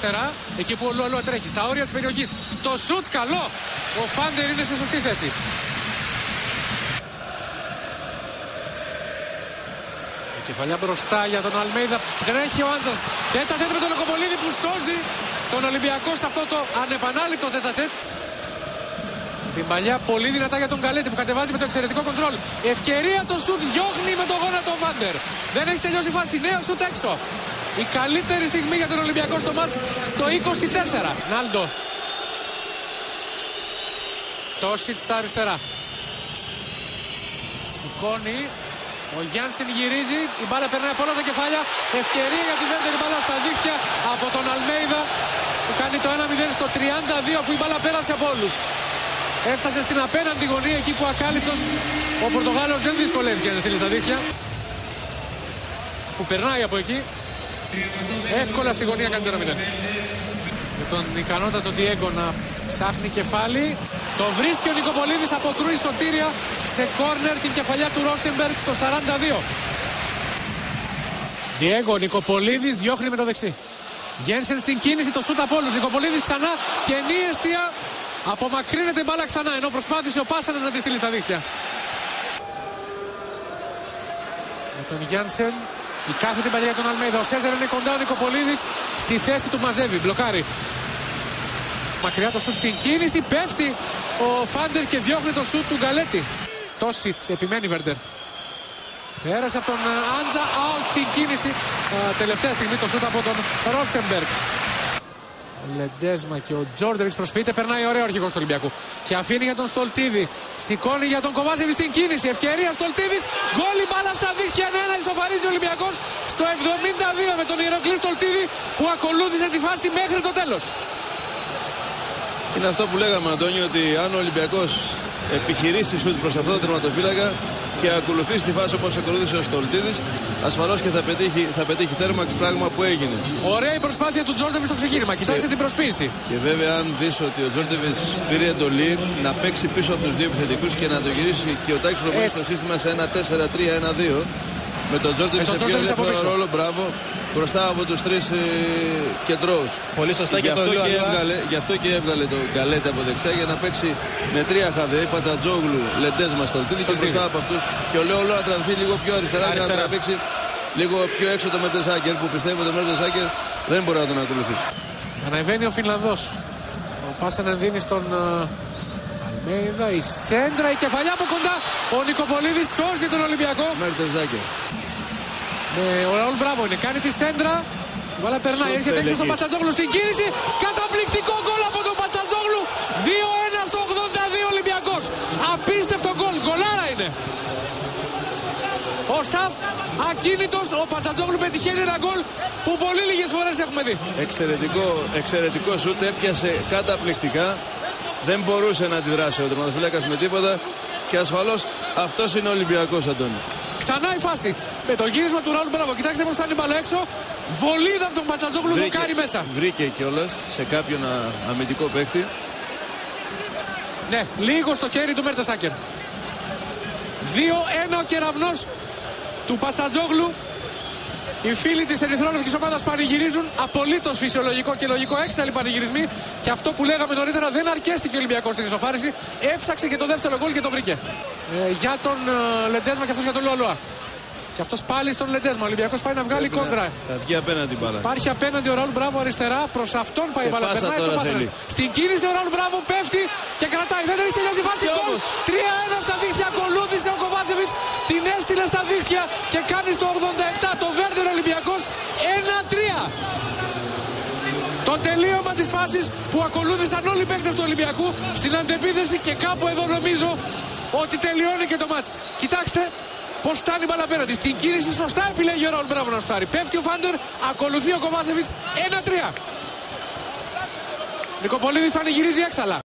αριστερά, εκεί που ο Λουαλούα τρέχει, στα όρια της περιοχής. Το σουτ καλό. Ο Φάντερ είναι σε σωστή θέση. Η κεφαλιά μπροστά για τον Αλμέιδα. Τρέχει ο Άντζας. Τέτα-τέτ με τον Νικοπολίδη που σώζει τον Ολυμπιακό σε αυτό το ανεπανάληπτο τέτα-τέτ. Την παλιά πολύ δυνατά για τον Γκαλέτη που κατεβάζει με το εξαιρετικό κοντρόλ. Ευκαιρία το σουτ, διώχνει με το γόνατο ο Βάντερ. Δεν έχει τελειώσει η φάση. Νέα σουτ έξω. Η καλύτερη στιγμή για τον Ολυμπιακό στο μάτς στο 24. Νάλντο. Τόσιτς στα αριστερά. Σηκώνει. Ο Γιάνσεν γυρίζει. Η μπάλα περνάει από όλα τα κεφάλια. Ευκαιρία για τη δεύτερη μπάλα στα δίχτυα από τον Αλμέιδα που κάνει το 1-0 στο 32 αφού η μπάλα πέρασε από όλους. Έφτασε στην απέναντι γωνία εκεί που ακάλυπτος ο Πορτογάλος δεν δυσκολεύτηκε να στείλει στα δίχτυα. Αφού περνάει από εκεί, εύκολα στη γωνία κάνει το 1-0. Με τον ικανότατο Διέγκο να ψάχνει κεφάλι. Το βρίσκει ο Νικοπολίδης, αποκρούει σωτήρια σε κόρνερ την κεφαλιά του Ρόσενμπεργκ στο 42. Διέγκο, Νικοπολίδης διώχνει με το δεξί. Γένσεν στην κίνηση, το σούτ από όλους. Νικοπολίδης ξανά, κενή εστία. Απομακρύνεται η μπάλα ξανά ενώ προσπάθησε ο Πάσανας να τη στείλει στα δίχτυα. Με τον Γιάνσεν, η κάθετη παλιά για τον Αλμέιδα. Ο Σέζαρ είναι κοντά, ο Νικοπολίδης στη θέση του μαζεύει, μπλοκάρει. Μακριά το σούτ στην κίνηση, πέφτει ο Φάντερ και διώχνει το σούτ του Γκαλέτη. Τόσιτς, επιμένει Βέρντερ. Πέρασε από τον Άντζα, out στην κίνηση. Τελευταία στιγμή το σούτ από τον Ρόσενμπεργκ. Ο Λεντέσμα και ο Τζόρντερης προσποιείται, περνάει ωραία ο αρχηγός του Ολυμπιακού. Και αφήνει για τον Στολτίδη. Σηκώνει για τον Κοβάζεβι στην κίνηση. Ευκαιρία Στολτίδης. Γκόλ, η μπάλα στα δίχτυα. 1-1 ισοφαρίζει ο Ολυμπιακός στο 72 με τον Ηρακλή Στολτίδη που ακολούθησε τη φάση μέχρι το τέλος. Είναι αυτό που λέγαμε, Αντώνιο, ότι αν ο Ολυμπιακός επιχειρήσει σουτ προς αυτό το τερματοφύλακα και ακολουθήσει τη φάση όπως ακολούθησε ο Στολτίδης, ασφαλώς και θα πετύχει τέρμα, πράγμα που έγινε. Ωραία η προσπάθεια του Τζόρντεβι στο ξεκίνημα. Κοιτάξτε την προσποίηση. Και βέβαια, αν δεις ότι ο Τζόρντεβις πήρε εντολή να παίξει πίσω από τους δύο επιθετικούς και να το γυρίσει και ο Τάκης Ρωμάνης στο σύστημα σε 1-4-3-1-2. Με τον Τζόρντεβις σε πιο ελεύθερο ρόλο, μπράβο, μπροστά από τους τρεις κεντρώους. Πολύ σωστά και γι' αυτό και έβγαλε τον Γκαλέτη από δεξιά για να παίξει με τρία χαβέ, Πατζατζόγλου, Λεντέσμα, Στολτίδη και μπροστά από αυτούς. Και ο Λεόλο να τραβηθεί λίγο πιο αριστερά για να τραβήξει λίγο πιο έξω το Μέρτενσάκερ που πιστεύω ότι ο Μέρτενσάκερ δεν μπορεί να τον ακολουθήσει. Ανεβαίνει ο Φινλανδός. Ο Πάσα να δίνει στον Αλμέιδα, η σέντρα, η κεφαλιά από κοντά. Ο Νικοπολίδης σώζει τον Ολυμπιακό. Μέρτενσάκερ. Ο Ραούλ Μπράβο είναι, κάνει τη σέντρα. Η μπάλα περνάει, έρχεται έξω στον Πατσατζόγλου στην κίνηση. Καταπληκτικό γκολ από τον Πατσατζόγλου. 2-1 στο 82 Ολυμπιακός. Απίστευτο γκολ, γκολάρα είναι. Ο Σαφ ακίνητος, ο Πατσατζόγλου πετυχαίνει ένα γκολ που πολύ λίγες φορές έχουμε δει. Εξαιρετικό σούτ, έπιασε καταπληκτικά. Δεν μπορούσε να αντιδράσει ο τερματοφύλακας με τίποτα. Και ασφαλώς αυτός είναι ο Ολυμπιακός, Αντώνη. Ξανά η φάση με το γύρισμα του Ραούλ Μπράβο. Κοιτάξτε πως ήταν η μπάλα έξω. Βολίδα από τον Πατσατζόγλου, δοκάρι μέσα. Βρήκε κιόλας σε κάποιον αμυντικό παίκτη. Ναι, λίγο στο χέρι του Μέρτενσάκερ. 2-1 ο κεραυνός του Πατσατζόγλου. Οι φίλοι της ερυθρόλευκης ομάδας πανηγυρίζουν. Απολύτως φυσιολογικό και λογικό, έξαλλοι πανηγυρισμοί. Και αυτό που λέγαμε νωρίτερα, δεν αρκέστηκε ο Ολυμπιακός στην ισοφάριση. Έψαξε και το δεύτερο γκολ και το βρήκε. Για τον Λεντέσμα και αυτός για τον Λουαλούα. Και αυτός πάλι στον Λεντέσμα. Ο Ολυμπιακός πάει να βγάλει κόντρα. Θα βγει απέναντι μπάλα. Υπάρχει απέναντι ο Ραούλ Μπράβο αριστερά. Προς αυτόν πάει η μπάλα. Περνάει το πάσα. Στην κίνηση ο Ραούλ Μπράβο πέφτει και κρατάει. Δεν έχει τελειώσει η φάση. 3-1 στα δίχτυα. Ακολούθησε ο Κοβάζεβιτς. Την έστειλε στα δίχτυα και κάνει στο 87 το Βέρντερ Ολυμπιακός 1-3. Το τελείωμα της φάσης που ακολούθησαν όλοι οι παίκτες του Ολυμπιακού στην αντεπίθεση και κάπου εδώ νομίζω ότι τελειώνει και το μάτς. Κοιτάξτε πώς φτάνει η μπάλα απέναντι. Στην κίνηση σωστά επιλέγει ο Ραούλ Μπράβο να στάρει. Πέφτει ο Φάντερ, ακολουθεί ο Κοβάζεβιτς 1-3. Νικοπολίδης πανηγυρίζει έξαλα.